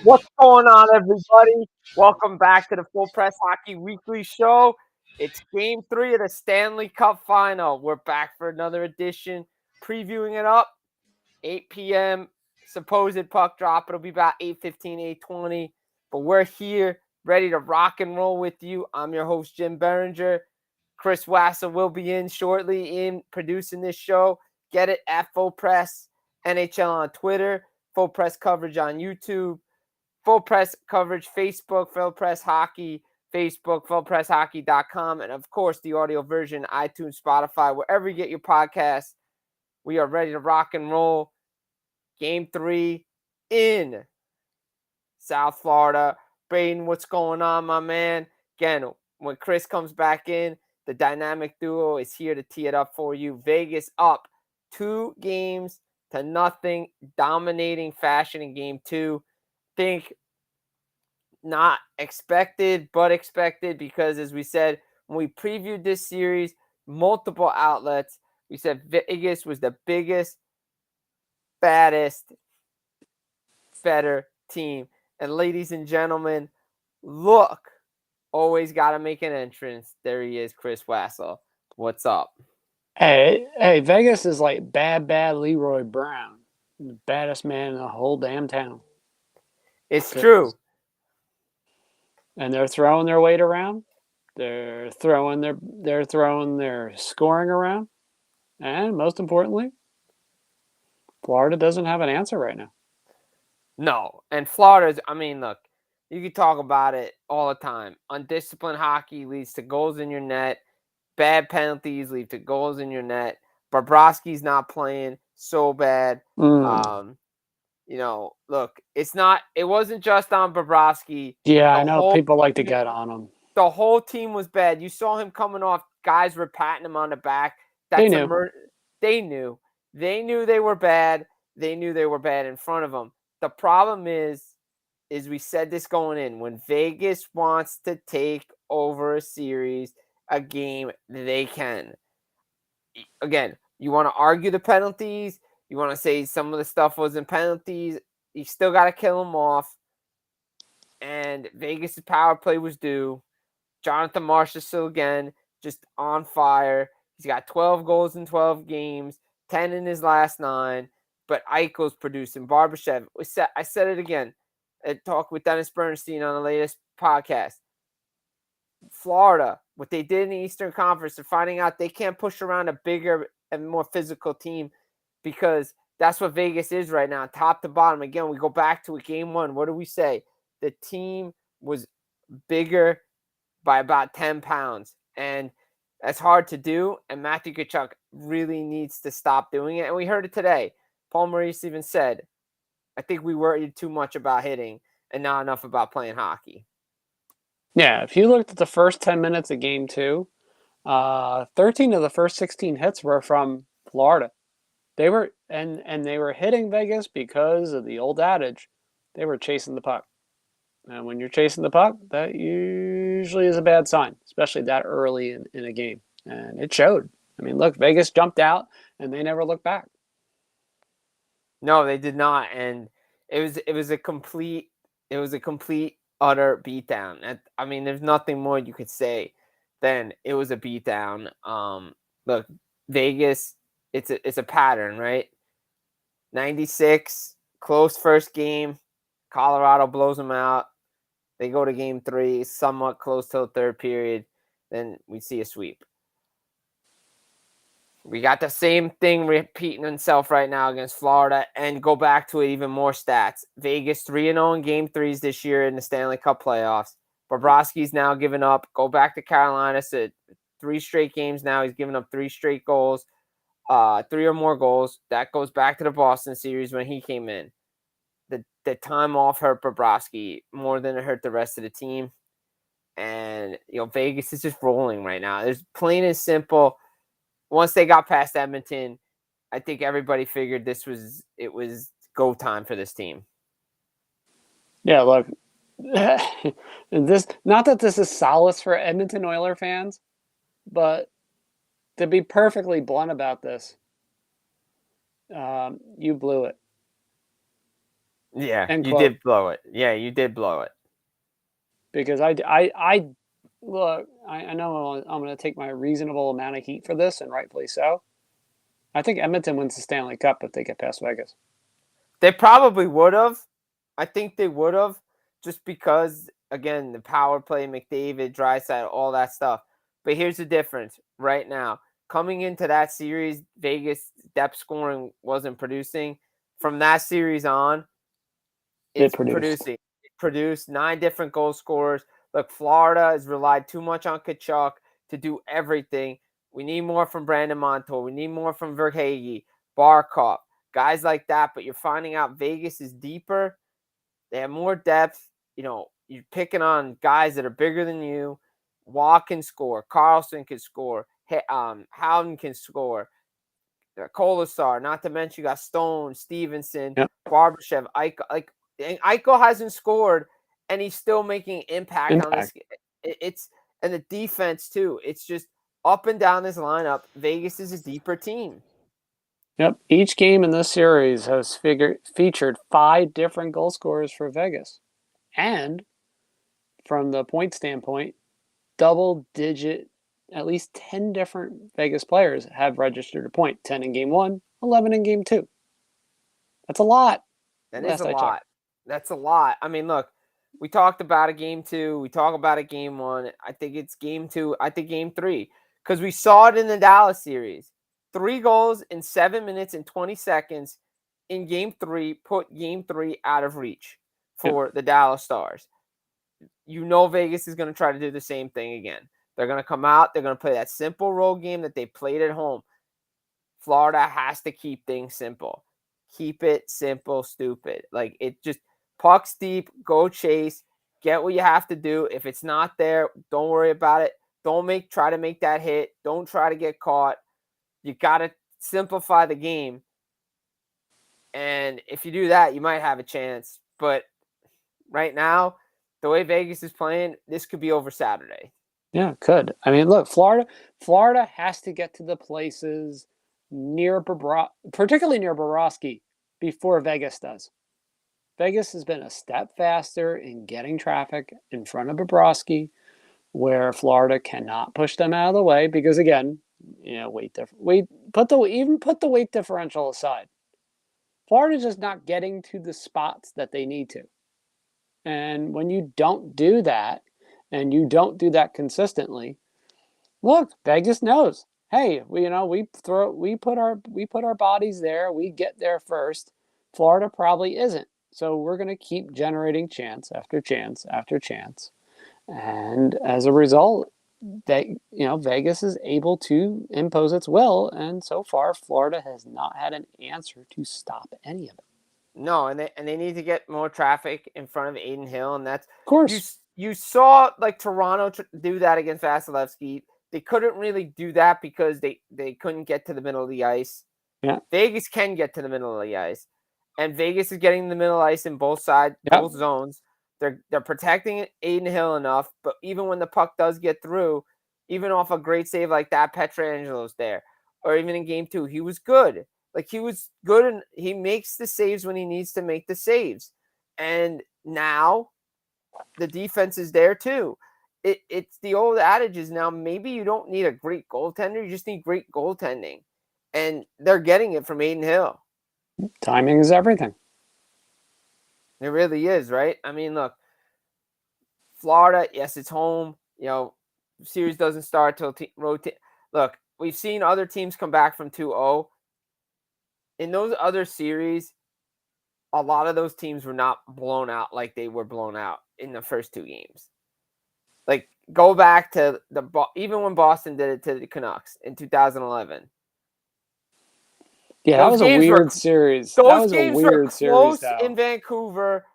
What's going on, everybody? Welcome back to the Full Press Hockey Weekly Show. It's Game 3 of the Stanley Cup Final. We're back for another edition, previewing it up. 8 p.m. supposed puck drop. It'll be about 8:15, 8:20. But we're here, ready to rock and roll with you. I'm your host, Jim Berenger. Chris Wasser will be in shortly in producing this show. Get it at Full Press NHL on Twitter, Full Press coverage on YouTube. Full Press coverage, Facebook, Full Press Hockey, Facebook, fullpresshockey.com, and of course, the audio version, iTunes, Spotify, wherever you get your podcasts. We are ready to rock and roll. Game 3 in South Florida. Braden, what's going on, my man? Again, when Chris comes back in, the dynamic duo is here to tee it up for you. Vegas up 2-0, dominating fashion in Game 2. Think not expected, but expected because, as we said, when we previewed this series, multiple outlets, we said Vegas was the biggest, baddest, better team. And ladies and gentlemen, look, always got to make an entrance. There he is, Chris Wassel. What's up? Hey, Vegas is like bad Leroy Brown, the baddest man in the whole damn town. It's true. And they're throwing their weight around. They're throwing their scoring around. And most importantly, Florida doesn't have an answer right now. No. And Florida's, look, you can talk about it all the time. Undisciplined hockey leads to goals in your net. Bad penalties lead to goals in your net. Bobrovsky's not playing so bad. Look, it wasn't just on Bobrovsky. Yeah, I know people like to get on him. The whole team was bad. You saw him coming off. Guys were patting him on the back. They knew. They knew. They knew they were bad. They knew they were bad in front of them. The problem is we said this going in. When Vegas wants to take over a series, a game, they can. Again, you want to argue the penalties. You want to say some of the stuff wasn't penalties. You still got to kill them off. And Vegas' power play was due. Jonathan Marchessault again, just on fire. He's got 12 goals in 12 games, 10 in his last 9. But Eichel's producing. Barbashev. I said it again. I talked with Dennis Bernstein on the latest podcast. Florida, what they did in the Eastern Conference, they're finding out they can't push around a bigger and more physical team because that's what Vegas is right now, top to bottom. Again, we go back to Game 1. What do we say? The team was bigger by about 10 pounds. And that's hard to do. And Matthew Tkachuk really needs to stop doing it. And we heard it today. Paul Maurice even said, I think we worried too much about hitting and not enough about playing hockey. Yeah, if you looked at the first 10 minutes of Game 2, 13 of the first 16 hits were from Florida. They were they were hitting Vegas because of the old adage, they were chasing the puck. And when you're chasing the puck, that usually is a bad sign, especially that early in a game. And it showed. I mean, look, Vegas jumped out and they never looked back. No, they did not. And it was a complete utter beatdown. I mean, there's nothing more you could say than it was a beatdown. Look, Vegas, it's a pattern, right? 96, close first game. Colorado blows them out. They go to Game 3, somewhat close to the third period. Then we see a sweep. We got the same thing repeating itself right now against Florida, and go back to it, even more stats. Vegas 3-0 in Game 3s this year in the Stanley Cup playoffs. Bobrovsky's now given up. Go back to Carolina. So 3 straight games now. He's given up 3 straight goals, 3 or more goals. That goes back to the Boston series when he came in. The time off hurt Bobrovsky more than it hurt the rest of the team. And, Vegas is just rolling right now. It's plain and simple. Once they got past Edmonton, I think everybody figured it was go time for this team. Yeah, look, not that this is solace for Edmonton Oilers fans, but to be perfectly blunt about this, you blew it. Yeah, End you quote. did blow it. Yeah, you did blow it. Because I look, I know I'm going to take my reasonable amount of heat for this, and rightfully so. I think Edmonton wins the Stanley Cup if they get past Vegas. They probably would have. I think they would have, just because again the power play, McDavid, Draisaitl, all that stuff. But here's the difference right now. Coming into that series, Vegas depth scoring wasn't producing. From that series on, It it's produced. producing. It produced 9 different goal scorers. Look, Florida has relied too much on Kachuk to do everything. We need more from Brandon Montour. We need more from Verhage, Barkov, guys like that. But you're finding out Vegas is deeper. They have more depth. You're picking on guys that are bigger than you. Waugh can score. Carlson can score. Howden can score. Kolasar, not to mention you got Stone, Stevenson, Yep. Barbashev, Eichel. Like, Eichel hasn't scored, and he's still making impact on this. Impact. It's and the defense too. It's just up and down this lineup. Vegas is a deeper team. Yep. Each game in this series has featured 5 different goal scorers for Vegas. And from the point standpoint, double digit, at least 10 different Vegas players have registered a point. 10 in game 1, 11 in game 2. That's a lot. That is a Last I checked. lot. That's a lot. I mean, look, we talked about a game 2. We talk about a game 1. I think it's game 2. I think game 3, because we saw it in the Dallas series. 3 goals in 7 minutes and 20 seconds in game 3 put game 3 out of reach Yep. for the Dallas Stars. Vegas is going to try to do the same thing again. They're going to come out. They're going to play that simple road game that they played at home. Florida has to keep things simple. Keep it simple, stupid. Like, it just pucks deep, go chase, get what you have to do. If it's not there, don't worry about it. Don't try to make that hit. Don't try to get caught. You got to simplify the game. And if you do that, you might have a chance. But right now, the way Vegas is playing, this could be over Saturday. Yeah, could. I mean, look, Florida has to get to the places near particularly near Bobrovsky, before Vegas does. Vegas has been a step faster in getting traffic in front of Bobrovsky, where Florida cannot push them out of the way because, again, weight put the weight differential aside. Florida's just not getting to the spots that they need to. And when you don't do that, and you don't do that consistently, look, Vegas knows. Hey, we put our bodies there. We get there first. Florida probably isn't. So we're going to keep generating chance after chance after chance. And as a result, Vegas is able to impose its will, and so far Florida has not had an answer to stop any of it. No, and they need to get more traffic in front of Aiden Hill, and that's Of course. you saw like Toronto do that against Vasilevsky. They couldn't really do that because they couldn't get to the middle of the ice. Yeah. Vegas can get to the middle of the ice, and Vegas is getting the middle ice in both sides, Yep. both zones. They're protecting Aiden Hill enough, but even when the puck does get through, even off a great save like that, Petrangelo's there, or even in game 2, he was good. Like, he was good, and he makes the saves when he needs to make the saves. And now the defense is there too. It's the old adage is now maybe you don't need a great goaltender, you just need great goaltending. And they're getting it from Aiden Hill. Timing is everything. It really is, right? I mean, look, Florida, yes, it's home. Series doesn't start till rotate. Look, we've seen other teams come back from 2-0. In those other series, a lot of those teams were not blown out like they were blown out in the first 2 games. Like, go back to even when Boston did it to the Canucks in 2011. Yeah, that was a weird series. Those games were close though. in Vancouver,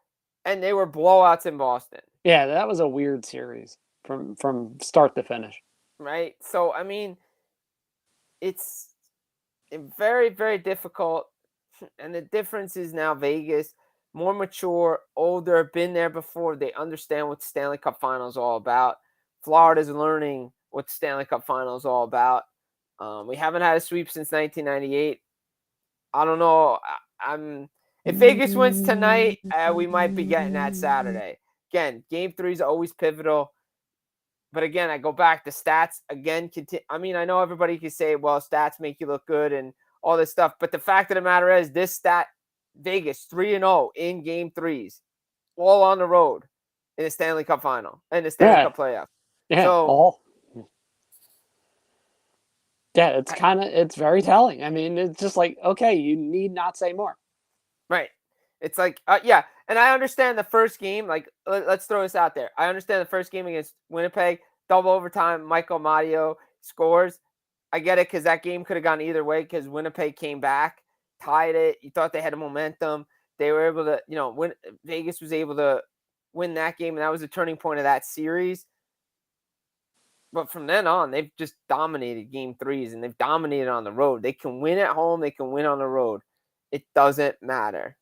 and they were blowouts in Boston. Yeah, that was a weird series from start to finish. Right? So, I mean, it's very, very difficult. And the difference is now Vegas, more mature, older, been there before. They understand what the Stanley Cup Final is all about. Florida's learning what the Stanley Cup Final is all about. We haven't had a sweep since 1998. I don't know. If Vegas wins tonight, we might be getting that Saturday. Again, game 3 is always pivotal. But again, I go back to stats again. I mean, I know everybody can say, well, stats make you look good and all this stuff. But the fact of the matter is, this stat, Vegas 3-0 in game 3s, all on the road in the Stanley Cup final and the Stanley Cup playoff. Yeah, so, yeah, it's very telling. I mean, it's just like, okay, you need not say more. Right. It's like, yeah. And I understand the first game. Like, let's throw this out there. I understand the first game against Winnipeg, double overtime, Michael Mario scores. I get it because that game could have gone either way because Winnipeg came back, tied it. You thought they had a momentum. They were able to, Vegas was able to win that game, and that was the turning point of that series. But from then on, they've just dominated game 3s, and they've dominated on the road. They can win at home. They can win on the road. It doesn't matter.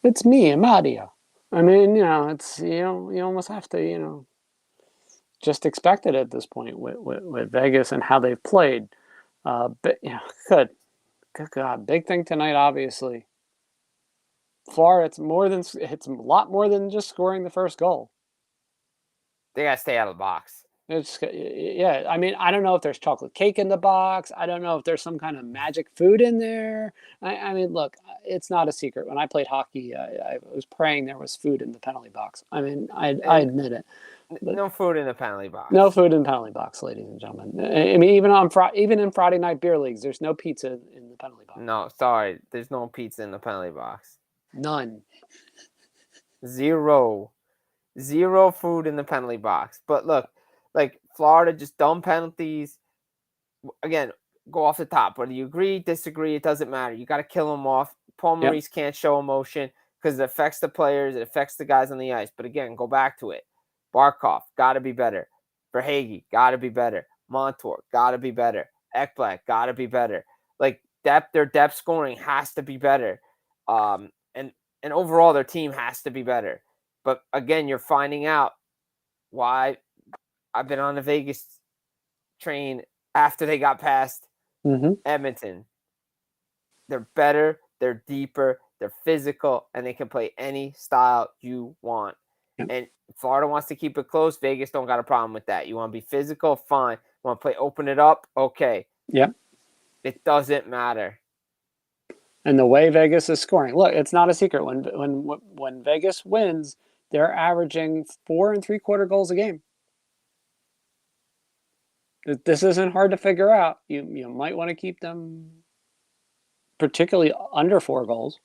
It's me and Mario. I mean, it's you almost have to just expect it at this point with Vegas and how they've played. But good God, big thing tonight, obviously. Florida, it's a lot more than just scoring the first goal. They gotta stay out of the box. I mean, I don't know if there's chocolate cake in the box. I don't know if there's some kind of magic food in there. I mean, look, it's not a secret. When I played hockey, I was praying there was food in the penalty box. I mean, I admit it. No food in the penalty box. No food in the penalty box, ladies and gentlemen. I mean, even in Friday night beer leagues, there's no pizza in the penalty box. No, sorry, there's no pizza in the penalty box. None. Zero food in the penalty box. But look, like Florida, just dumb penalties. Again, go off the top. Whether you agree, disagree, it doesn't matter. You got to kill them off. Paul Maurice can't show emotion because it affects the players. It affects the guys on the ice. But again, go back to it. Barkov, got to be better. Verhaeghe, got to be better. Montour, got to be better. Ekblad, got to be better. Like their depth scoring has to be better. And overall, their team has to be better. But again, you're finding out why I've been on the Vegas train after they got past Edmonton. They're better, they're deeper, they're physical, and they can play any style you want. Yep. And Florida wants to keep it close. Vegas don't got a problem with that. You want to be physical? Fine. You want to play open it up? Okay. Yep. It doesn't matter. And the way Vegas is scoring, look, it's not a secret. When Vegas wins, they're averaging 4 3/4 goals a game. This isn't hard to figure out. You might want to keep them particularly under 4 goals.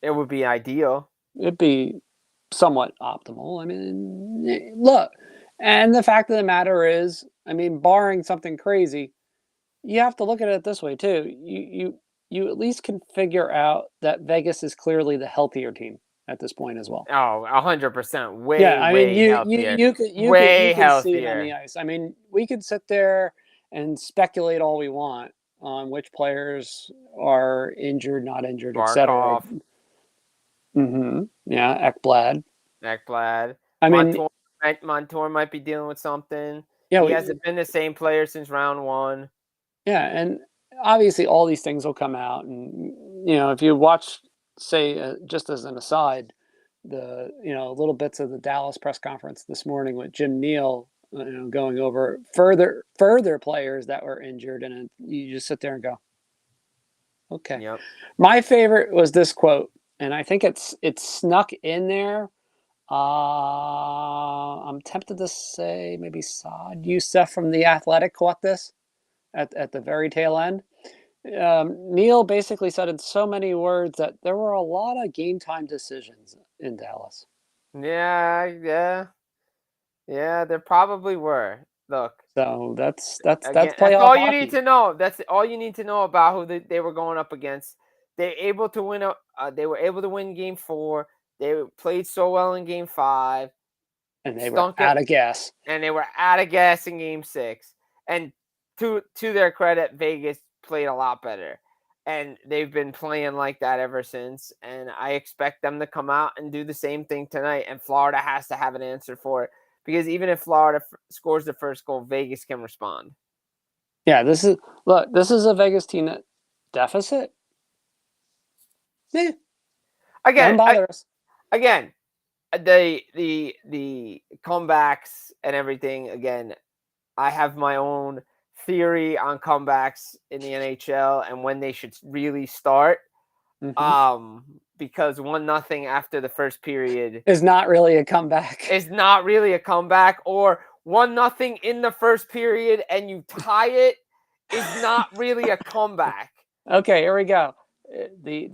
It would be ideal. It'd be somewhat optimal. I mean, look, and the fact of the matter is, I mean, barring something crazy, you have to look at it this way too. You at least can figure out that Vegas is clearly the healthier team at this point as well. Oh, 100%. Way healthier. You can see it on the ice. I mean, we could sit there and speculate all we want on which players are injured, not injured, etc. Yeah, Ekblad. I mean, Montour might be dealing with something. Yeah, he hasn't been the same player since round 1. Yeah, and obviously all these things will come out, and if you watch, say, just as an aside, the little bits of the Dallas press conference this morning with Jim Neal, going over further players that were injured, and you just sit there and go, okay. Yep. My favorite was this quote, and I think it's snuck in there. I'm tempted to say maybe Saad Youssef from The Athletic caught this at the very tail end. Neil basically said in so many words that there were a lot of game time decisions in Dallas. Yeah, there probably were. Look, so that's playoff that's all hockey. You need to know. That's all you need to know about who they were going up against. They were able to win Game 4. They played so well in Game 5, and they were out of gas. And they were out of gas in Game 6. And to their credit, Vegas played a lot better, and they've been playing like that ever since. And I expect them to come out and do the same thing tonight. And Florida has to have an answer for it, because even if Florida scores the first goal, Vegas can respond. Yeah, this is a Vegas team that deficit. Yeah, doesn't Again, bother us. again, the comebacks and everything. Again, I have my own theory on comebacks in the NHL and when they should really start. Because 1-0 after the first period Is not really a comeback. is not really a comeback, or 1-0 in the first period and you tie it is not really a comeback. Okay, here we go. The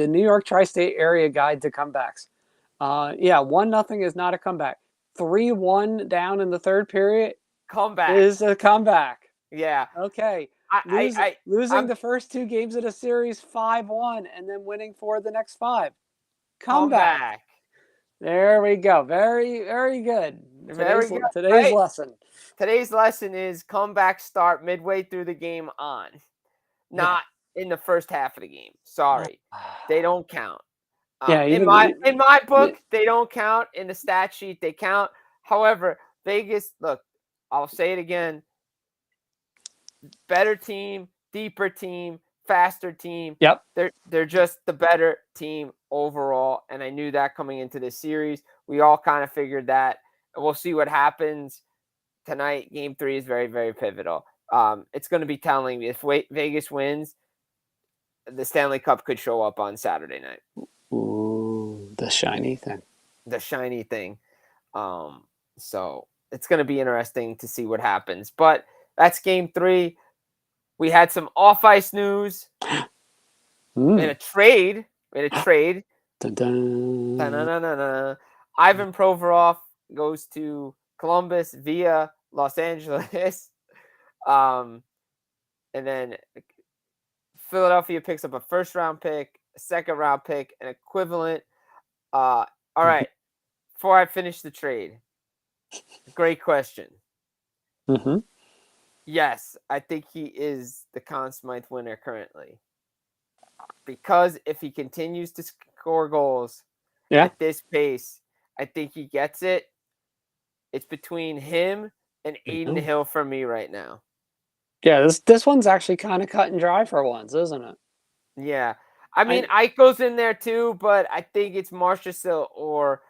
New York Tri-State Area Guide to Comebacks. 1-0 is not a comeback. 3-1 down in the third period Comeback. is a comeback. Yeah. Okay. Losing the first 2 games of the series 5-1 and then winning 4 of the next 5. Comeback. There we go. Very, very good. Today's Right? lesson. Today's lesson is comeback start midway through the game on, not in the first half of the game. Sorry, they don't count. In my book, they don't count. In the stat sheet, they count. However, Vegas, look, I'll say it again. Better team, deeper team, faster team. Yep. They're just the better team overall, and I knew that coming into this series. We all kind of figured that. And we'll see what happens tonight. Game 3 is very, very pivotal. It's going to be telling me if Vegas wins, the Stanley Cup could show up on Saturday night. Ooh, the shiny thing. The shiny thing. So it's going to be interesting to see what happens. But that's game 3. We had some off-ice news and a trade. We had a trade. Ivan Provorov goes to Columbus via Los Angeles. And then Philadelphia picks up a first-round pick, a second-round pick, an equivalent. All right. Before I finish the trade, great question. Yes, I think he is the Conn Smythe winner currently. Because if he continues to score goals at this pace, I think he gets it. It's between him and Aiden Hill for me right now. Yeah, this one's actually kind of cut and dry for once, isn't it? Yeah. I mean, Ike goes in there too, but I think it's Marchessault or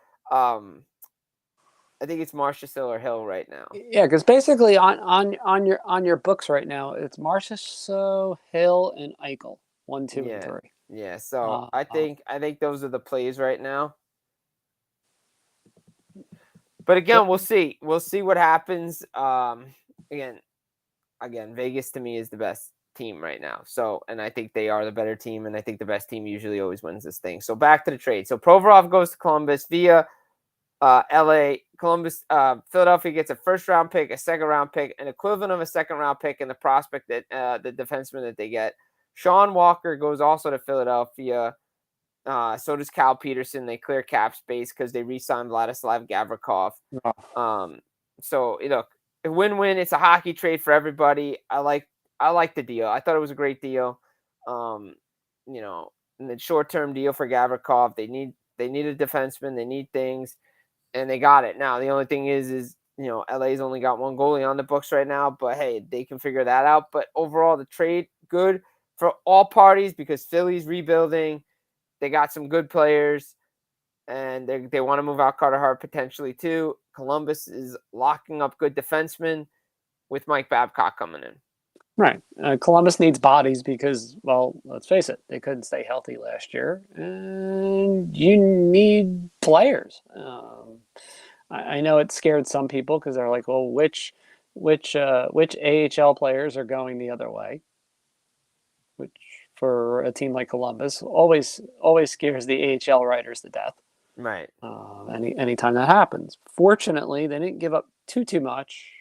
Hill right now. Yeah, because basically on your books right now, it's Marchessault, Hill, and Eichel. 1, 2, and 3. Yeah. So I think those are the plays right now. But again, we'll see. We'll see what happens. Again, Vegas to me is the best team right now. So, and I think they are the better team, and I think the best team usually always wins this thing. So back to the trade. So Provorov goes to Columbus via LA. Columbus, Philadelphia gets a first-round pick, a second-round pick, an equivalent of a second-round pick, and the prospect that the defenseman that they get. Sean Walker goes also to Philadelphia. So does Cal Peterson. They clear cap space because they re-signed Vladislav Gavrikov. So look, a win-win. It's a hockey trade for everybody. I like the deal. I thought it was a great deal. And the short-term deal for Gavrikov. They need a defenseman. They need things, and they got it. Now the only thing is LA's only got one goalie on the books right now, but hey, they can figure that out. But overall, the trade good for all parties because Philly's rebuilding. They got some good players, and they want to move out Carter Hart potentially too. Columbus is locking up good defensemen with Mike Babcock coming in. Right. Columbus needs bodies because, well, let's face it, they couldn't stay healthy last year, and you need players. I know it scared some people because they're like, well, which AHL players are going the other way? Which for a team like Columbus always scares the AHL writers to death. Right. Anytime that happens. Fortunately, they didn't give up too much.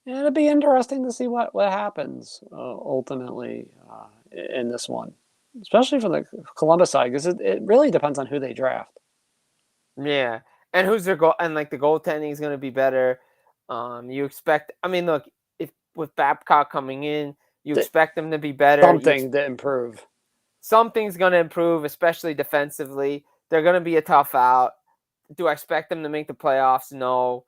And it'll be interesting to see what happens ultimately in this one, especially from the Columbus side, because it really depends on who they draft. Yeah, and who's their goal, and like the goaltending is going to be better. You expect. I mean, look, if with Babcock coming in, you expect them to be better. Something to improve. Something's going to improve, especially defensively. They're going to be a tough out. Do I expect them to make the playoffs? No.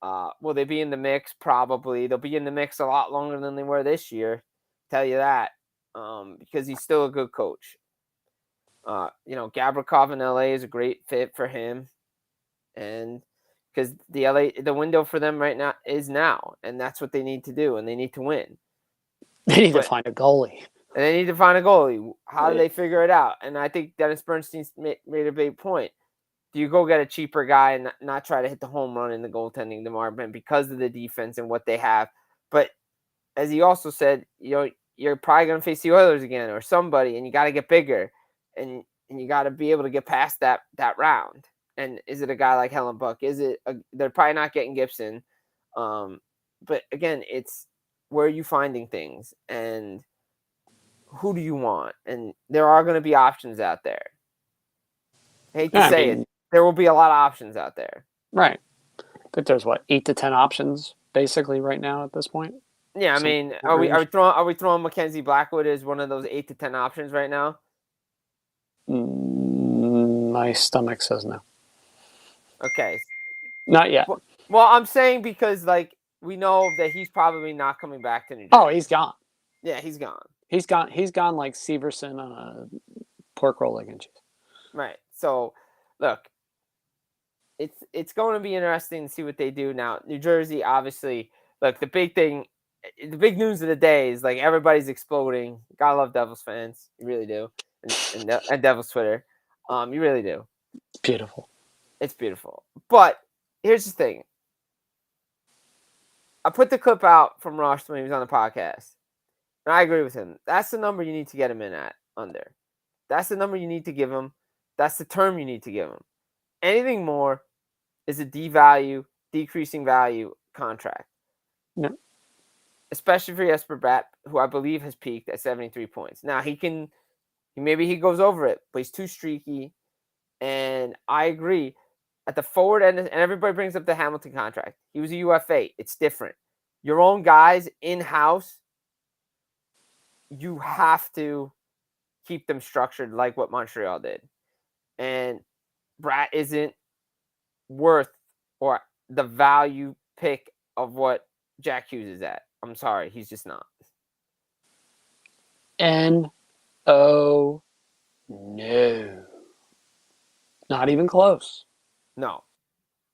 Will they be in the mix? Probably. They'll be in the mix a lot longer than they were this year. Tell you that. Because he's still a good coach. Gavrikov in LA is a great fit for him. And because the window for them right now is now, and that's what they need to do, and they need to win. They need to find a goalie. And they need to find a goalie. How do they figure it out? And I think Dennis Bernstein's made a big point. Do you go get a cheaper guy and not try to hit the home run in the goaltending department because of the defense and what they have? But as he also said, you're probably going to face the Oilers again or somebody, and you got to get bigger, and you got to be able to get past that round. And is it a guy like Helen Buck? They're probably not getting Gibson. But again, it's where are you finding things, and who do you want? And there are going to be options out there. I hate to say it. There will be a lot of options out there. Right. I think there's 8 to 10 options basically right now at this point. Yeah, I mean, are we throwing Mackenzie Blackwood as one of those 8 to 10 options right now? My stomach says no. Okay. Not yet. Well, I'm saying because we know that he's probably not coming back to New Jersey. Oh, he's gone. Yeah, he's gone. He's gone like Severson on a pork roll egg and cheese. Right. So, look, it's going to be interesting to see what they do now. New Jersey, obviously, look, the big news of the day is everybody's exploding. Gotta love Devils fans, you really do, and Devils Twitter, you really do. It's beautiful. It's beautiful. But here's the thing. I put the clip out from Rush when he was on the podcast, and I agree with him. That's the number you need to get him in at under. That's the number you need to give him. That's the term you need to give him. Anything more is a decreasing value contract. No. Especially for Jesper Bratt, who I believe has peaked at 73 points. Now maybe he goes over it, but he's too streaky. And I agree. At the forward end, and everybody brings up the Hamilton contract. He was a UFA. It's different. Your own guys in-house, you have to keep them structured like what Montreal did. And Bratt isn't worth or the value pick of what Jack Hughes is at. I'm sorry, he's just not. No. Not even close. No.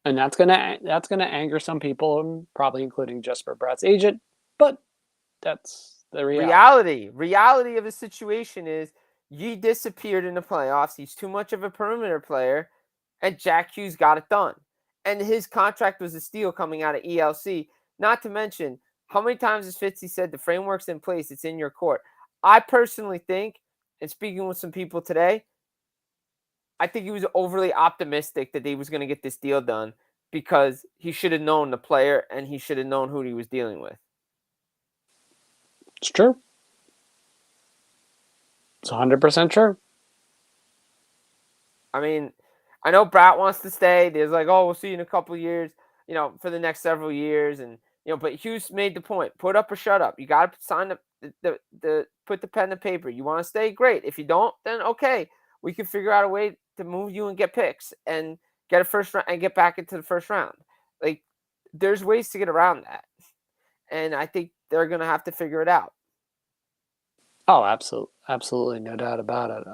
And that's gonna anger some people, probably including Jesper Bratt's agent, but that's the reality. Reality of the situation is he disappeared in the playoffs. He's too much of a perimeter player, and Jack Hughes got it done. And his contract was a steal coming out of ELC. Not to mention, how many times has Fitzy said the framework's in place, it's in your court? I personally think, and speaking with some people today, I think he was overly optimistic that he was going to get this deal done because he should have known the player and he should have known who he was dealing with. It's true. It's 100% true. I mean, I know Bratt wants to stay. There's we'll see you in a couple of years, for the next several years. And, but Hughes made the point, put up or shut up. You got to sign put the pen to paper. You want to stay? Great. If you don't, then okay. We can figure out a way to move you and get picks and get a first round and get back into the first round. There's ways to get around that. And I think they're going to have to figure it out. Oh, absolutely. No doubt about it.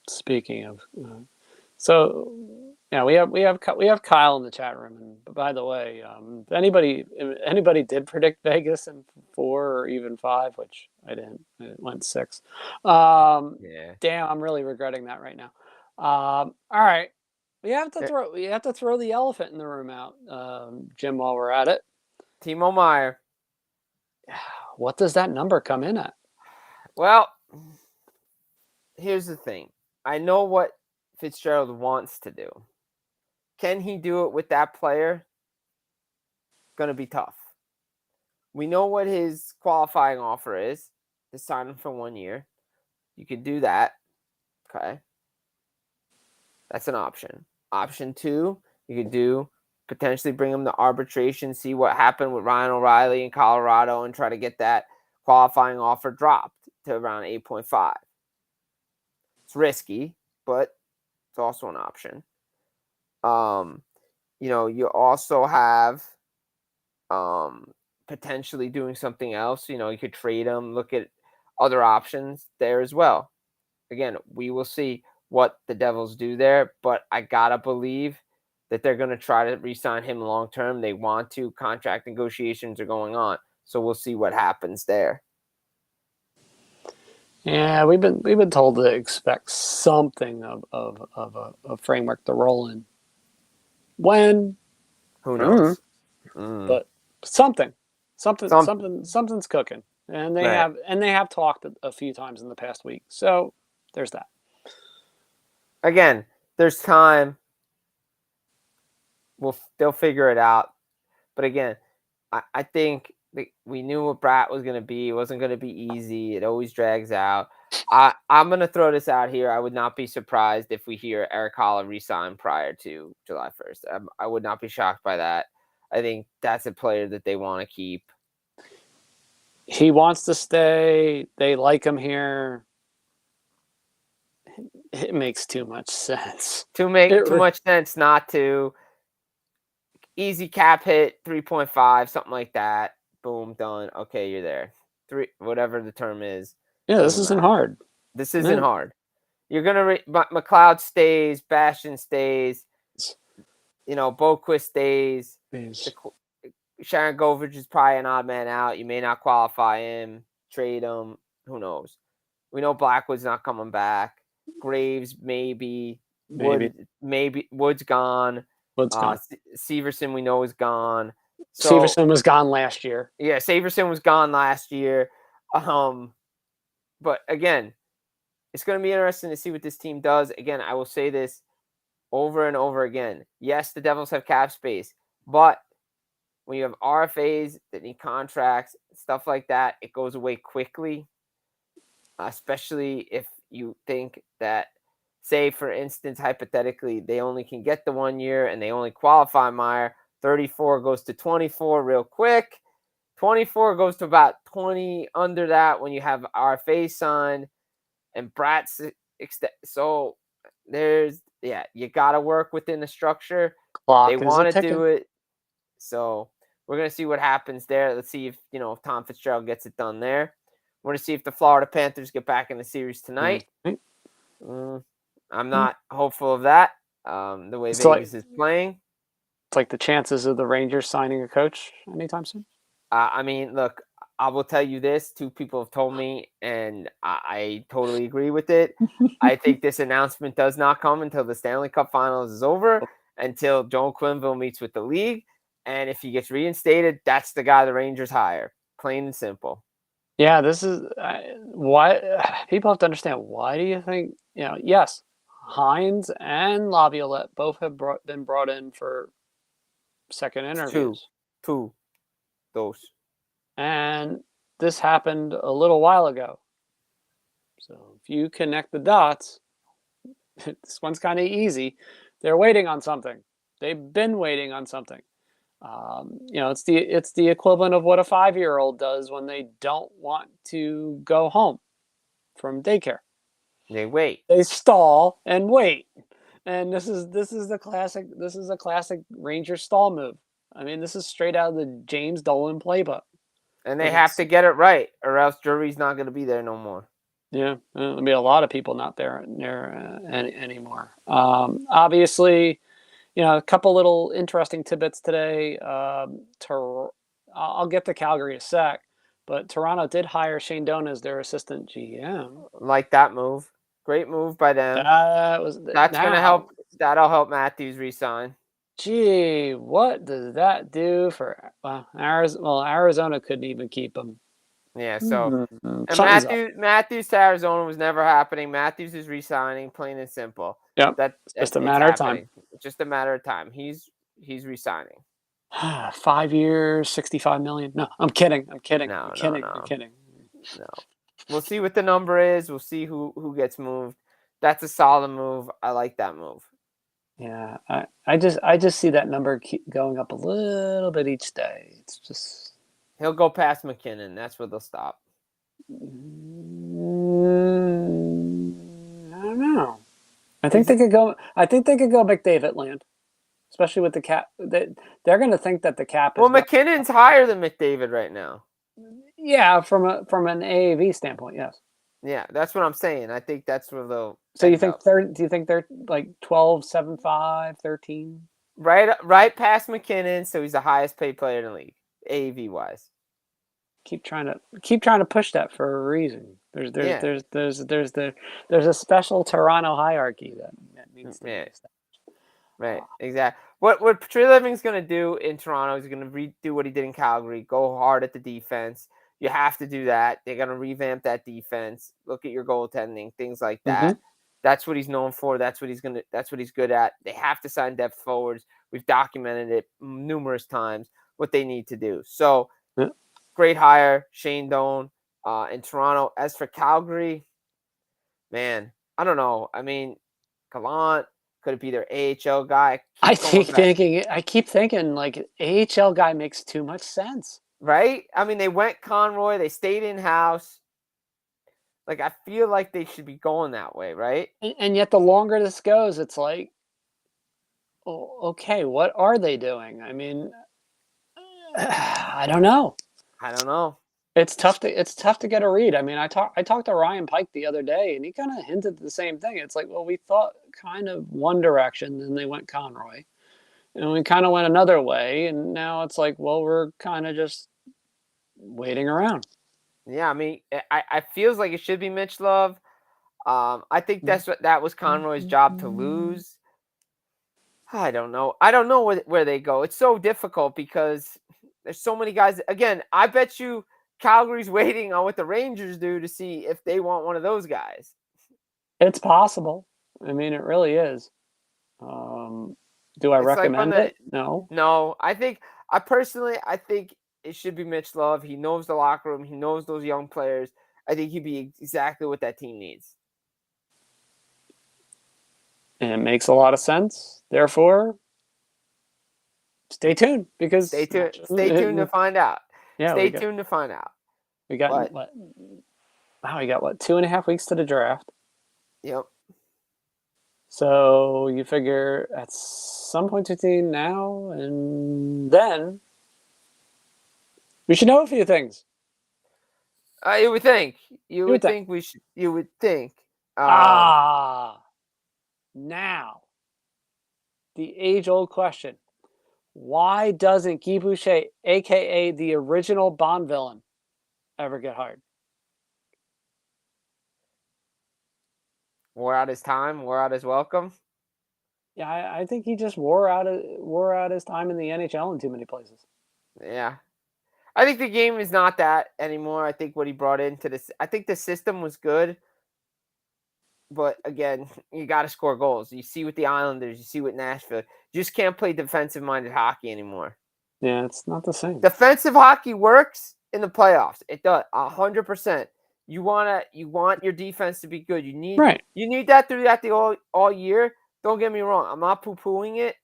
Speaking of, so yeah, we have Kyle in the chat room. And by the way, if anybody did predict Vegas in 4 or even 5, which I didn't. I went 6. Yeah. Damn, I'm really regretting that right now. All right, we have to throw the elephant in the room out, Jim. While we're at it, Timo Meier. What does that number come in at? Well, here's the thing. I know what Fitzgerald wants to do. Can he do it with that player? Going to be tough. We know what his qualifying offer is to sign him for 1 year. You could do that. Okay. That's an option. Option 2, you could potentially bring him to arbitration, see what happened with Ryan O'Reilly in Colorado and try to get that qualifying offer dropped to around 8.5. It's risky, but it's also an option. You also have potentially doing something else. You could trade him, look at other options there as well. Again, we will see what the Devils do there, but I gotta believe that they're going to try to re-sign him long term. They want to. Contract negotiations are going on, so we'll see what happens there. Yeah, we've been told to expect something of a framework to roll in. When? Who knows? But something, Some something's cooking, and they right. have talked a few times in the past week. So there's that. Again, there's time. They'll figure it out. But again, I think we knew what Brat was going to be. It wasn't going to be easy. It always drags out. I'm going to throw this out here. I would not be surprised if we hear Eric Holla resign prior to July 1st. I would not be shocked by that. I think that's a player that they want to keep. He wants to stay. They like him here. It makes too much sense. Too much sense not to. Easy cap hit, 3.5, something like that. Boom, done. Okay, you're there. Whatever the term is. Yeah, this isn't hard. This isn't hard. You're gonna McLeod stays, Bastion stays, Boquist stays. Sharon Govich is probably an odd man out. You may not qualify him, trade him. Who knows? We know Blackwood's not coming back. Graves maybe. Wood's gone. Severson we know is gone. So, Severson was gone last year. Yeah, Severson was gone last year. But again, it's going to be interesting to see what this team does. Again, I will say this over and over again. Yes, the Devils have cap space, but when you have RFAs that need contracts, stuff like that, it goes away quickly, especially if you think that, say, for instance, hypothetically, they only can get the 1 year and they only qualify Meyer. 34 goes to 24 real quick. 24 goes to about 20 under that when you have RFA signed and Brat's so you got to work within the structure. They want to do it. So we're going to see what happens there. Let's see if Tom Fitzgerald gets it done there. We're going to see if the Florida Panthers get back in the series tonight. I'm not hopeful of that. The way Vegas is playing. It's like the chances of the Rangers signing a coach anytime soon. I mean, look, I will tell you this. 2 people have told me, and I totally agree with it. I think this announcement does not come until the Stanley Cup Finals is over, until Joel Quenneville meets with the league. And if he gets reinstated, that's the guy the Rangers hire. Plain and simple. Yeah, this is why people have to understand. Why do you think, yes, Hines and Laviolette both have been brought in for second interviews. Two. Those. And this happened a little while ago. So if you connect the dots, this one's kind of easy. They're waiting on something. They've been waiting on something. It's the equivalent of what a 5-year-old does when they don't want to go home from daycare. They wait. They stall and wait. And this is a classic Ranger stall move. I mean, this is straight out of the James Dolan playbook. And they have to get it right, or else Drury's not going to be there no more. Yeah, there'll be a lot of people not there anymore. Obviously, a couple little interesting tidbits today. I'll get to Calgary in a sec, but Toronto did hire Shane Doan as their assistant GM. Like that move. Great move by them. That's going to help. That'll help Matthews resign. Gee, what does that do for Arizona couldn't even keep him. Yeah, so and Matthews to Arizona was never happening. Matthews is resigning, plain and simple. Yep. That's just a matter of time. Just a matter of time. He's resigning. 5 years, $65 million. No, I'm kidding. I'm kidding. No. We'll see what the number is. We'll see who gets moved. That's a solid move. I like that move. Yeah, I just see that number keep going up a little bit each day. It's just he'll go past McKinnon. That's where they'll stop. I don't know. I think they could go McDavid land. especially with the cap. They're going to think that the cap is Well, McKinnon's higher than McDavid right now. Yeah, from an AAV standpoint, yes. Yeah, that's what I'm saying. I think that's where they'll So you end think up. do you think they're like 12, 7, 5, 13? Right past McKinnon, so he's the highest paid player in the league, AAV wise. Keep trying to push that for a reason. Yeah. There's a special Toronto hierarchy that needs to be established. Right, exactly. What Treliving's going to do in Toronto is going to redo what he did in Calgary. Go hard at the defense. You have to do that. They're going to revamp that defense. Look at your goaltending, things like that. That's what he's known for. That's what he's good at. They have to sign depth forwards. We've documented it numerous times what they need to do. So, great hire, Shane Doan in Toronto. As for Calgary, man, I don't know. I mean, Gallant. Could it be their AHL guy? I keep thinking like AHL guy makes too much sense. Right? I mean, they went Conroy. They stayed in-house. Like, I feel like they should be going that way, right? And yet the longer this goes, it's like, oh, okay, what are they doing? I mean, I don't know. It's tough to get a read. I mean, I talked to Ryan Pike the other day, and he kind of hinted the same thing. It's like, well, we thought kind of one direction, and they went Conroy, and we kind of went another way, and now it's like, well, we're kind of just waiting around. Yeah, I mean, I feels like it should be Mitch Love. I think that was Conroy's job to lose. I don't know. I don't know where they go. It's so difficult because there's so many guys. Again, I bet you Calgary's waiting on what the Rangers do to see if they want one of those guys. It's possible. I mean, it really is. Do I recommend it? No. No, I think it should be Mitch Love. He knows the locker room. He knows those young players. I think he'd be exactly what that team needs. And it makes a lot of sense. Therefore, stay tuned because stay tuned to find out. Yeah, stay tuned to find out. We got what? Wow, we got 2.5 weeks to the draft. Yep. So you figure at some point between now and then, we should know a few things. You would think. You would think we should. You would think. Now, the age-old question: why doesn't Guy Boucher, aka the original Bond villain, ever get hired? Wore out his time. Wore out his welcome. Yeah, I think he just wore out his time in the NHL in too many places. Yeah. I think the game is not that anymore. I think what he brought into this, I think the system was good. But again, you got to score goals. You see with the Islanders, you see with Nashville. You just can't play defensive-minded hockey anymore. Yeah, it's not the same. Defensive hockey works in the playoffs. It does 100%. You want your defense to be good. You need that throughout the all year. Don't get me wrong. I'm not poo-pooing it,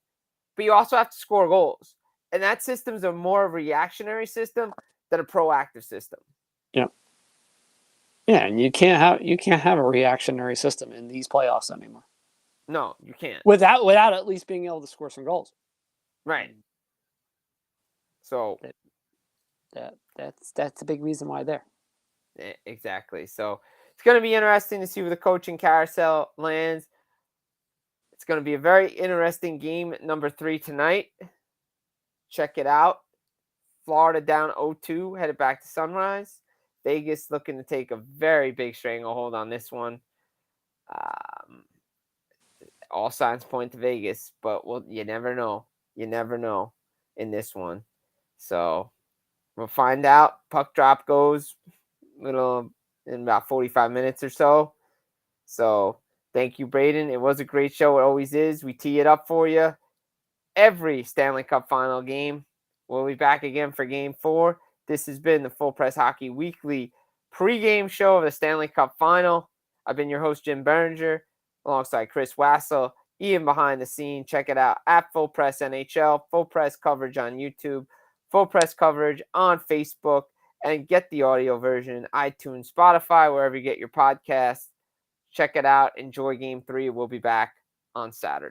but you also have to score goals. And that system's a more reactionary system than a proactive system. Yeah. Yeah, and you can't have a reactionary system in these playoffs anymore. No, you can't. Without at least being able to score some goals. Right. So that's a big reason why they're. Exactly. So it's going to be interesting to see where the coaching carousel lands. It's going to be a very interesting game number 3 tonight. Check it out. Florida down 0-2, headed back to Sunrise. Vegas looking to take a very big stranglehold on this one. All signs point to Vegas, but you never know. You never know in this one. So we'll find out. Puck drop goes in about 45 minutes or so. So thank you, Braden. It was a great show. It always is. We tee it up for you every Stanley Cup final game. We'll be back again for Game 4. This has been the Full Press Hockey Weekly pregame show of the Stanley Cup Final. I've been your host, Jim Berenger, alongside Chris Wassel, Ian behind the scene. Check it out at Full Press NHL, Full Press coverage on YouTube, Full Press coverage on Facebook, and get the audio version iTunes, Spotify, wherever you get your podcasts. Check it out. Enjoy Game 3. We'll be back on Saturday.